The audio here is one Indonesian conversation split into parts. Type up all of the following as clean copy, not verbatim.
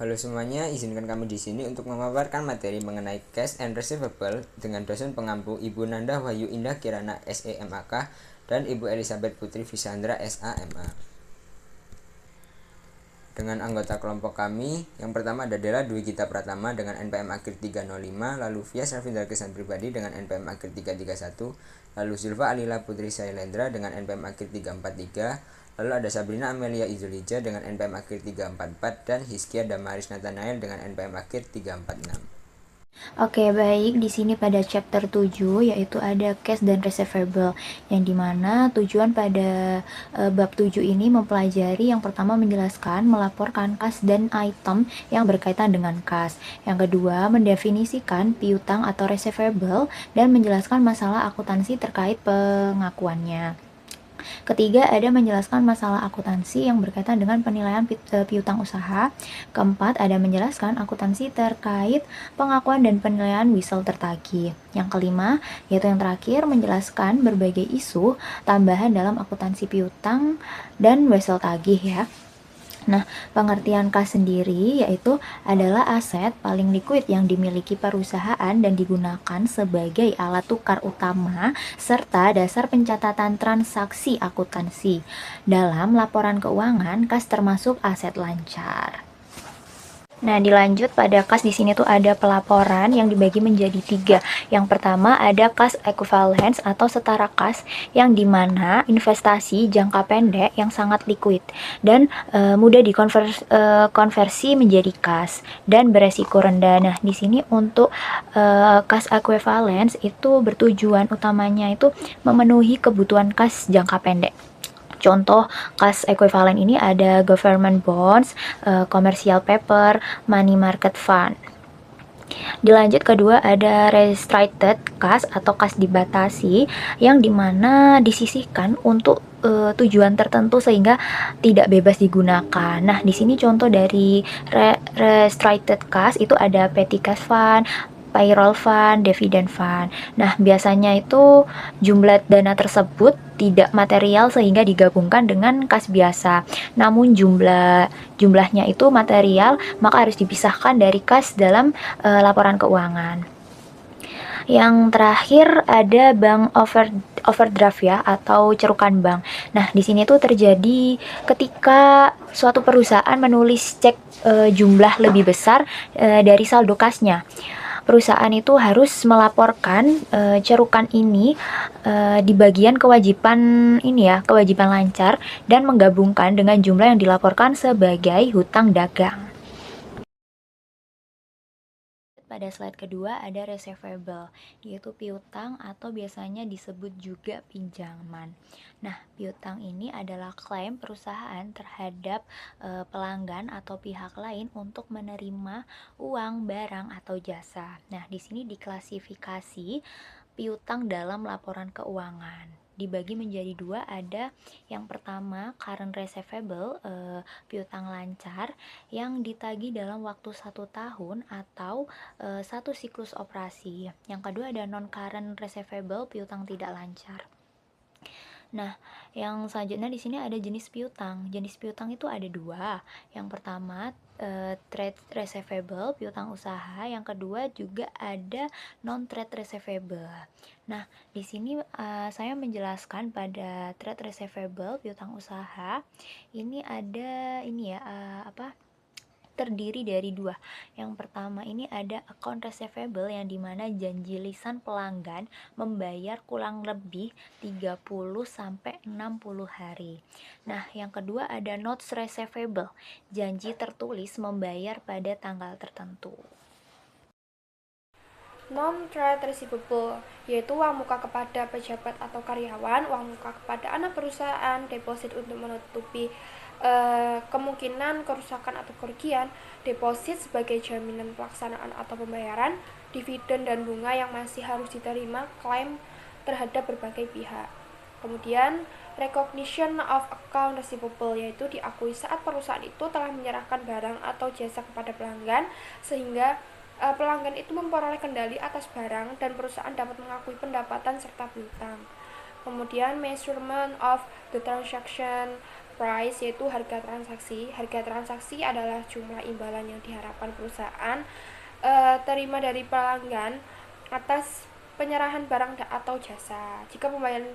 Halo semuanya, izinkan kami di sini untuk memaparkan materi mengenai cash and receivable dengan dosen pengampu Ibu Nanda Wahyu Indah Kirana SEMAK dan Ibu Elizabeth Putri Visandra SAMA. Dengan anggota kelompok kami, yang pertama ada Dela Dwi Gita Pratama dengan NPM akhir 305, lalu Vias Rafindra Kesan Pribadi dengan NPM akhir 331, lalu Zulfa Alila Putri Sailendra dengan NPM akhir 343, lalu ada Sabrina Amelia Izulija dengan NPM akhir 344, dan Hiskia Damaris Nathanael dengan NPM akhir 346. Oke, baik. Di sini pada chapter 7 yaitu ada cash dan receivable yang dimana tujuan pada bab 7 ini mempelajari yang pertama menjelaskan melaporkan kas dan item yang berkaitan dengan kas. Yang kedua, mendefinisikan piutang atau receivable dan menjelaskan masalah akuntansi terkait pengakuannya. Ketiga, ada menjelaskan masalah akuntansi yang berkaitan dengan penilaian piutang usaha. Keempat, ada menjelaskan akuntansi terkait pengakuan dan penilaian whistle tertagih. Yang kelima, yaitu yang terakhir, menjelaskan berbagai isu tambahan dalam akuntansi piutang dan whistle tagih ya. Nah, pengertian kas sendiri yaitu adalah aset paling liquid yang dimiliki perusahaan dan digunakan sebagai alat tukar utama serta dasar pencatatan transaksi akuntansi. Dalam laporan keuangan, kas termasuk aset lancar. Nah, dilanjut pada kas di sini tuh ada pelaporan yang dibagi menjadi 3. Yang pertama ada kas equivalence atau setara kas yang dimana investasi jangka pendek yang sangat liquid dan mudah dikonversi menjadi kas dan beresiko rendah. Nah, di sini untuk kas equivalence itu bertujuan utamanya itu memenuhi kebutuhan kas jangka pendek. Contoh kas ekuivalen ini ada government bonds, commercial paper, money market fund. Dilanjut kedua ada restricted cash atau kas dibatasi yang dimana disisihkan untuk tujuan tertentu sehingga tidak bebas digunakan. Nah, di sini contoh dari restricted cash itu ada petty cash fund, payroll fund, dividend fund. Nah, biasanya itu jumlah dana tersebut tidak material sehingga digabungkan dengan kas biasa. Namun jumlahnya itu material, maka harus dipisahkan dari kas dalam laporan keuangan. Yang terakhir ada bank overdraft ya atau cerukan bank. Nah, di sini tuh terjadi ketika suatu perusahaan menulis cek jumlah lebih besar dari saldo kasnya. Perusahaan itu harus melaporkan cerukan ini di bagian kewajiban ini ya, kewajiban lancar dan menggabungkan dengan jumlah yang dilaporkan sebagai hutang dagang. Pada slide kedua ada receivable, yaitu piutang atau biasanya disebut juga pinjaman. Nah, piutang ini adalah klaim perusahaan terhadap pelanggan atau pihak lain untuk menerima uang, barang atau jasa. Nah, di sini diklasifikasi piutang dalam laporan keuangan. Dibagi menjadi 2, ada yang pertama current receivable, piutang lancar yang ditagih dalam waktu 1 tahun atau 1 siklus operasi. Yang kedua ada non current receivable, piutang tidak lancar. Nah, yang selanjutnya di sini ada jenis piutang. Jenis piutang itu ada 2. Yang pertama trade receivable, piutang usaha. Yang kedua juga ada non trade receivable. Nah, di sini saya menjelaskan pada trade receivable, piutang usaha. Ini ada ini ya terdiri dari 2. Yang pertama ini ada account receivable yang dimana janji lisan pelanggan membayar kurang lebih 30 sampai 60 hari. Nah, yang kedua ada notes receivable, janji tertulis membayar pada tanggal tertentu. Non-trade receivable, yaitu uang muka kepada pejabat atau karyawan, uang muka kepada anak perusahaan, deposit untuk menutupi kemungkinan kerusakan atau kerugian, deposit sebagai jaminan pelaksanaan atau pembayaran, dividen dan bunga yang masih harus diterima, klaim terhadap berbagai pihak. Kemudian recognition of account receivable, yaitu diakui saat perusahaan itu telah menyerahkan barang atau jasa kepada pelanggan sehingga pelanggan itu memperoleh kendali atas barang dan perusahaan dapat mengakui pendapatan serta piutang. Kemudian measurement of the transaction, price yaitu harga transaksi. Harga transaksi adalah jumlah imbalan yang diharapkan perusahaan terima dari pelanggan atas penyerahan barang atau jasa. Jika pembayaran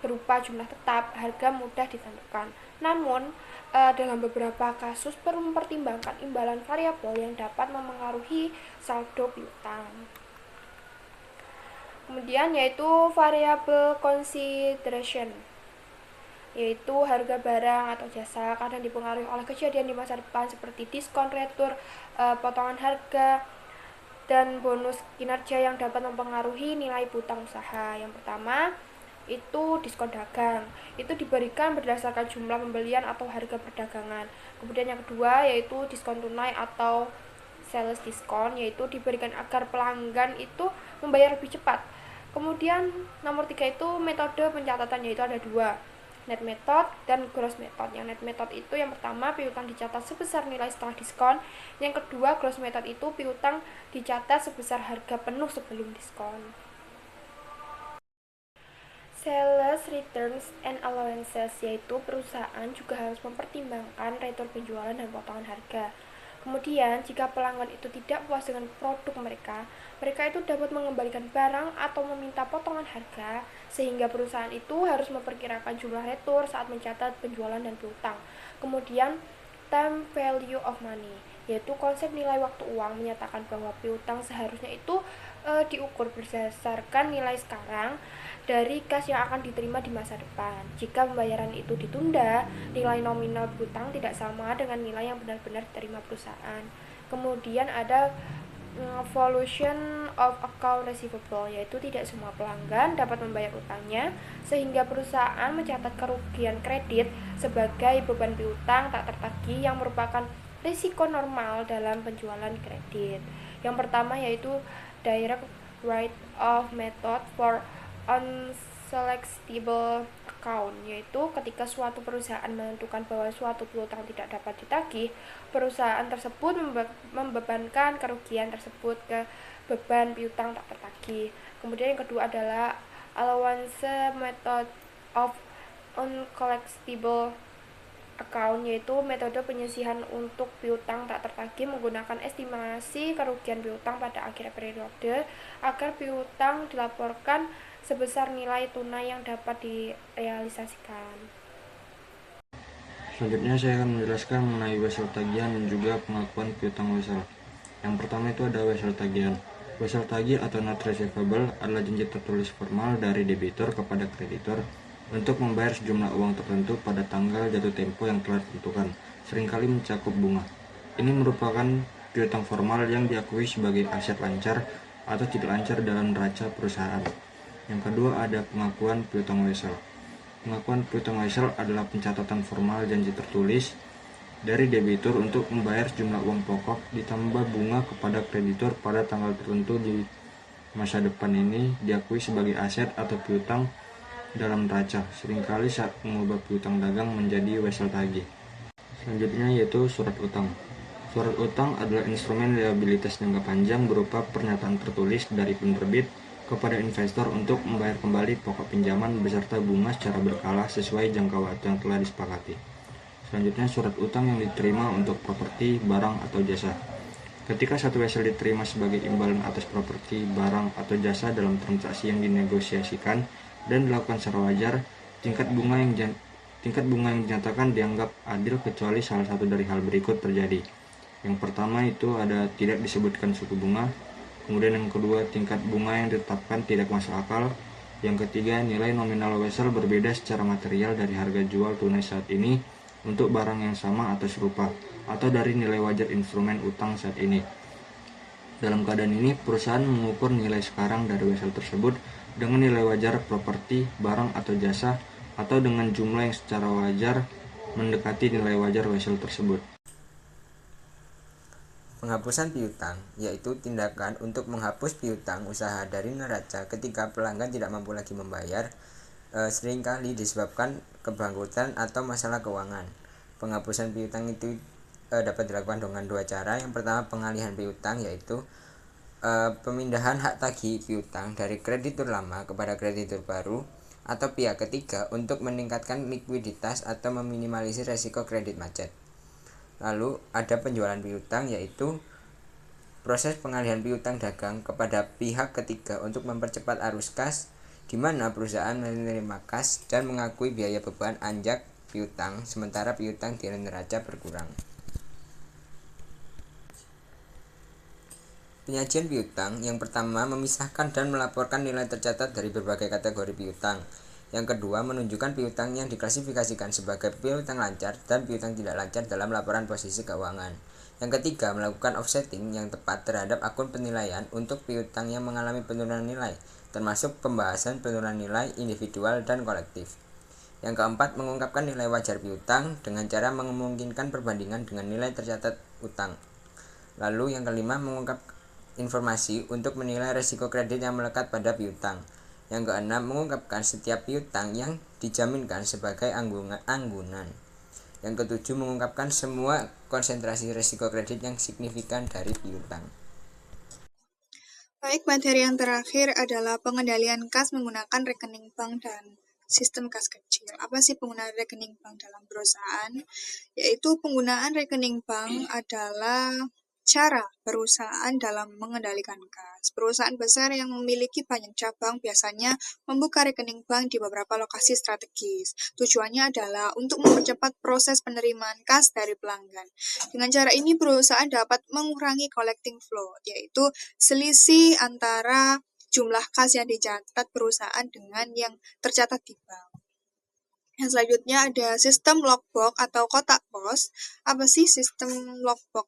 berupa jumlah tetap, harga mudah ditentukan. Namun, dalam beberapa kasus perlu mempertimbangkan imbalan variabel yang dapat memengaruhi saldo piutang. Kemudian yaitu variable consideration, yaitu harga barang atau jasa kadang dipengaruhi oleh kejadian di masa depan seperti diskon, retur, potongan harga, dan bonus kinerja yang dapat mempengaruhi nilai piutang usaha. Yang pertama itu diskon dagang, itu diberikan berdasarkan jumlah pembelian atau harga perdagangan. Kemudian yang kedua yaitu diskon tunai atau sales discount, yaitu diberikan agar pelanggan itu membayar lebih cepat. Kemudian nomor 3 itu metode pencatatan, yaitu ada 2, net method dan gross method. Yang net method itu yang pertama piutang dicatat sebesar nilai setelah diskon. Yang kedua gross method itu piutang dicatat sebesar harga penuh sebelum diskon. Sales returns and allowances, yaitu perusahaan juga harus mempertimbangkan retur penjualan dan potongan harga. Kemudian, jika pelanggan itu tidak puas dengan produk mereka itu dapat mengembalikan barang atau meminta potongan harga, sehingga perusahaan itu harus memperkirakan jumlah retur saat mencatat penjualan dan piutang. Kemudian, time value of money, yaitu konsep nilai waktu uang, menyatakan bahwa piutang seharusnya itu diukur berdasarkan nilai sekarang dari kas yang akan diterima di masa depan. Jika pembayaran itu ditunda, nilai nominal piutang tidak sama dengan nilai yang benar-benar diterima perusahaan. Kemudian ada valuation of account receivable, yaitu tidak semua pelanggan dapat membayar utangnya, sehingga perusahaan mencatat kerugian kredit sebagai beban piutang tak tertagih yang merupakan risiko normal dalam penjualan kredit. Yang pertama yaitu direct write-off method for unselectable account, yaitu ketika suatu perusahaan menentukan bahwa suatu piutang tidak dapat ditagih, perusahaan tersebut membebankan kerugian tersebut ke beban piutang tak tertagih. Kemudian yang kedua adalah allowance method of uncollectible account, yaitu metode penyisihan untuk piutang tak tertagih menggunakan estimasi kerugian piutang pada akhir periode agar piutang dilaporkan sebesar nilai tunai yang dapat direalisasikan. Selanjutnya saya akan menjelaskan mengenai wesel tagihan dan juga pengakuan piutang wesel. Yang pertama itu ada wesel tagihan. Wesel tagih atau not receivable adalah janji tertulis formal dari debitur kepada kreditur untuk membayar sejumlah uang tertentu pada tanggal jatuh tempo yang telah ditentukan, seringkali mencakup bunga. Ini merupakan piutang formal yang diakui sebagai aset lancar atau tidak lancar dalam neraca perusahaan. Yang kedua ada pengakuan piutang wesel. Pengakuan piutang wesel adalah pencatatan formal janji tertulis dari debitur untuk membayar sejumlah uang pokok ditambah bunga kepada kreditur pada tanggal tertentu di masa depan. Ini diakui sebagai aset atau piutang dalam neraca, seringkali saat mengubah piutang dagang menjadi wesel tagih. Selanjutnya yaitu surat utang. Surat utang adalah instrumen liabilitas jangka panjang berupa pernyataan tertulis dari penerbit kepada investor untuk membayar kembali pokok pinjaman beserta bunga secara berkala sesuai jangka waktu yang telah disepakati. Selanjutnya surat utang yang diterima untuk properti, barang, atau jasa. Ketika satu wesel diterima sebagai imbalan atas properti, barang, atau jasa dalam transaksi yang dinegosiasikan dan dilakukan secara wajar, tingkat bunga yang dinyatakan dianggap adil kecuali salah satu dari hal berikut terjadi. Yang pertama itu ada tidak disebutkan suku bunga. Kemudian yang kedua, tingkat bunga yang ditetapkan tidak masuk akal. Yang ketiga, nilai nominal wesel berbeda secara material dari harga jual tunai saat ini untuk barang yang sama atau serupa, atau dari nilai wajar instrumen utang saat ini. Dalam keadaan ini, perusahaan mengukur nilai sekarang dari wesel tersebut dengan nilai wajar properti, barang, atau jasa, atau dengan jumlah yang secara wajar mendekati nilai wajar wesel tersebut. Penghapusan piutang, yaitu tindakan untuk menghapus piutang usaha dari neraca ketika pelanggan tidak mampu lagi membayar, seringkali disebabkan kebangkrutan atau masalah keuangan. Penghapusan piutang itu dapat dilakukan dengan 2 cara. Yang pertama, pengalihan piutang, yaitu pemindahan hak tagih piutang dari kreditur lama kepada kreditur baru. atau pihak ketiga untuk meningkatkan likuiditas atau meminimalisir resiko kredit macet. Lalu ada penjualan piutang, yaitu proses pengalihan piutang dagang kepada pihak ketiga untuk mempercepat arus kas, di mana perusahaan menerima kas dan mengakui biaya beban anjak piutang sementara piutang di neraca berkurang. Penyajian piutang yang pertama memisahkan dan melaporkan nilai tercatat dari berbagai kategori piutang. Yang kedua menunjukkan piutang yang diklasifikasikan sebagai piutang lancar dan piutang tidak lancar dalam laporan posisi keuangan. Yang ketiga melakukan offsetting yang tepat terhadap akun penilaian untuk piutang yang mengalami penurunan nilai, termasuk pembahasan penurunan nilai individual dan kolektif. Yang keempat mengungkapkan nilai wajar piutang dengan cara memungkinkan perbandingan dengan nilai tercatat utang. Lalu yang kelima mengungkap informasi untuk menilai risiko kredit yang melekat pada piutang. Yang keenam mengungkapkan setiap piutang yang dijaminkan sebagai anggunan. Yang ketujuh mengungkapkan semua konsentrasi risiko kredit yang signifikan dari piutang. Baik, materi yang terakhir adalah pengendalian kas menggunakan rekening bank dan sistem kas kecil. Apa sih penggunaan rekening bank dalam perusahaan? Yaitu penggunaan rekening bank adalah cara perusahaan dalam mengendalikan kas. Perusahaan besar yang memiliki banyak cabang biasanya membuka rekening bank di beberapa lokasi strategis. Tujuannya adalah untuk mempercepat proses penerimaan kas dari pelanggan. Dengan cara ini perusahaan dapat mengurangi collecting flow, yaitu selisih antara jumlah kas yang dicatat perusahaan dengan yang tercatat di bank. Yang selanjutnya ada sistem logbook atau kotak pos. Apa sih sistem logbook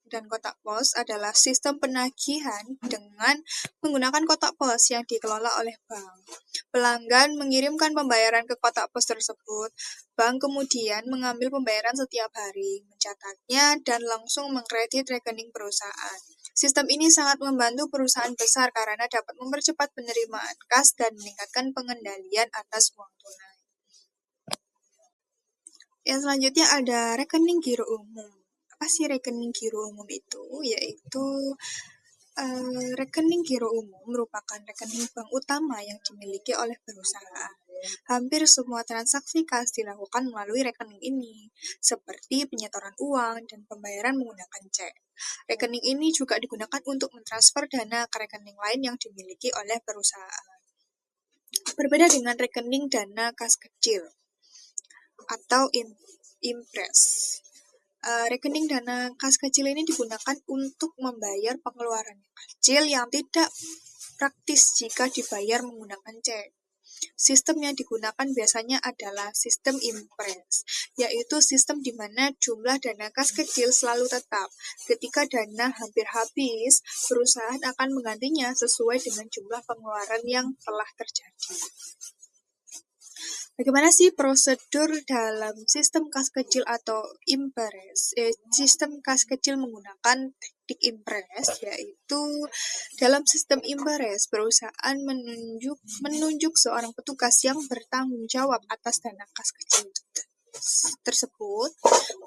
dan kotak pos? Adalah sistem penagihan dengan menggunakan kotak pos yang dikelola oleh bank. Pelanggan mengirimkan pembayaran ke kotak pos tersebut. Bank kemudian mengambil pembayaran setiap hari, mencatatnya, dan langsung mengkredit rekening perusahaan. Sistem ini sangat membantu perusahaan besar karena dapat mempercepat penerimaan kas dan meningkatkan pengendalian atas uang tunai. Yang selanjutnya ada rekening giro umum. Apa sih rekening giro umum itu? Yaitu rekening giro umum merupakan rekening bank utama yang dimiliki oleh perusahaan. Hampir semua transaksi kas dilakukan melalui rekening ini, seperti penyetoran uang dan pembayaran menggunakan cek. Rekening ini juga digunakan untuk mentransfer dana ke rekening lain yang dimiliki oleh perusahaan. Berbeda dengan rekening dana kas kecil atau impres. Rekening dana kas kecil ini digunakan untuk membayar pengeluaran kecil yang tidak praktis jika dibayar menggunakan cek. Sistem yang digunakan biasanya adalah sistem impres, yaitu sistem di mana jumlah dana kas kecil selalu tetap. Ketika dana hampir habis, perusahaan akan menggantinya sesuai dengan jumlah pengeluaran yang telah terjadi. Bagaimana sih prosedur dalam sistem kas kecil atau impres? Sistem kas kecil menggunakan teknik impres, yaitu dalam sistem impres, perusahaan menunjuk seorang petugas yang bertanggung jawab atas dana kas kecil tersebut.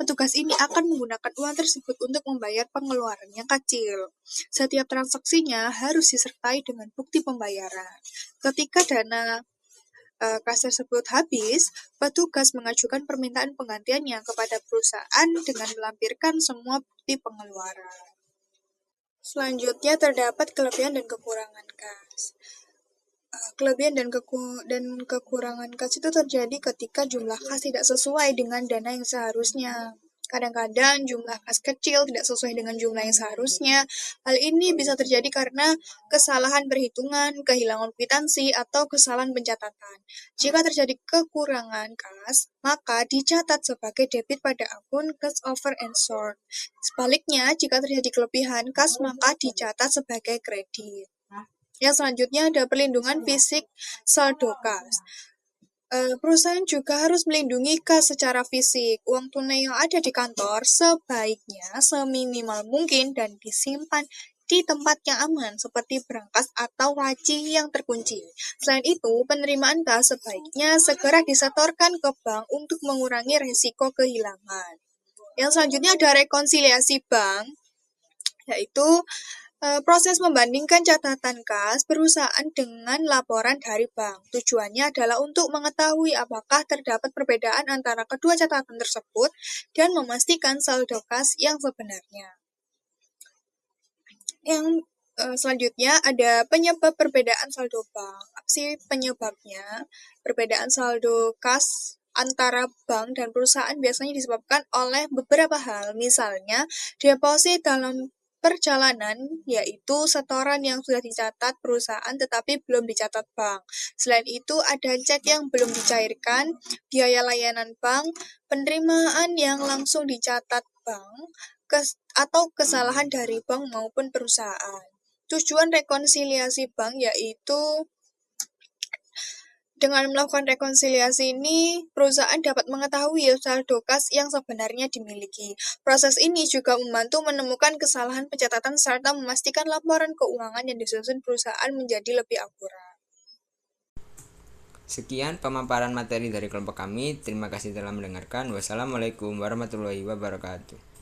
Petugas ini akan menggunakan uang tersebut untuk membayar pengeluaran yang kecil. Setiap transaksinya harus disertai dengan bukti pembayaran. Ketika dana kas tersebut habis, petugas mengajukan permintaan penggantiannya kepada perusahaan dengan melampirkan semua bukti pengeluaran. Selanjutnya terdapat kelebihan dan kekurangan kas. Kelebihan dan kekurangan kas itu terjadi ketika jumlah kas tidak sesuai dengan dana yang seharusnya. Kadang-kadang jumlah kas kecil tidak sesuai dengan jumlah yang seharusnya. Hal ini bisa terjadi karena kesalahan perhitungan, kehilangan kwitansi, atau kesalahan pencatatan. Jika terjadi kekurangan kas, maka dicatat sebagai debit pada akun cash over and short. Sebaliknya, jika terjadi kelebihan kas, maka dicatat sebagai kredit. Yang selanjutnya ada perlindungan fisik saldo kas. Perusahaan juga harus melindungi kas secara fisik. Uang tunai yang ada di kantor sebaiknya seminimal mungkin dan disimpan di tempat yang aman seperti brankas atau laci yang terkunci. Selain itu, penerimaan kas sebaiknya segera disetorkan ke bank untuk mengurangi risiko kehilangan. Yang selanjutnya ada rekonsiliasi bank, yaitu Proses membandingkan catatan kas perusahaan dengan laporan dari bank. Tujuannya adalah untuk mengetahui apakah terdapat perbedaan antara kedua catatan tersebut dan memastikan saldo kas yang sebenarnya. Yang selanjutnya ada penyebab perbedaan saldo bank. Apa sih penyebabnya? Perbedaan saldo kas antara bank dan perusahaan biasanya disebabkan oleh beberapa hal. Misalnya, deposit dalam perjalanan, yaitu setoran yang sudah dicatat perusahaan tetapi belum dicatat bank. Selain itu, ada cek yang belum dicairkan, biaya layanan bank, penerimaan yang langsung dicatat bank, atau kesalahan dari bank maupun perusahaan. Tujuan rekonsiliasi bank yaitu dengan melakukan rekonsiliasi ini, perusahaan dapat mengetahui saldo kas yang sebenarnya dimiliki. Proses ini juga membantu menemukan kesalahan pencatatan serta memastikan laporan keuangan yang disusun perusahaan menjadi lebih akurat. Sekian pemaparan materi dari kelompok kami. Terima kasih telah mendengarkan. Wassalamualaikum warahmatullahi wabarakatuh.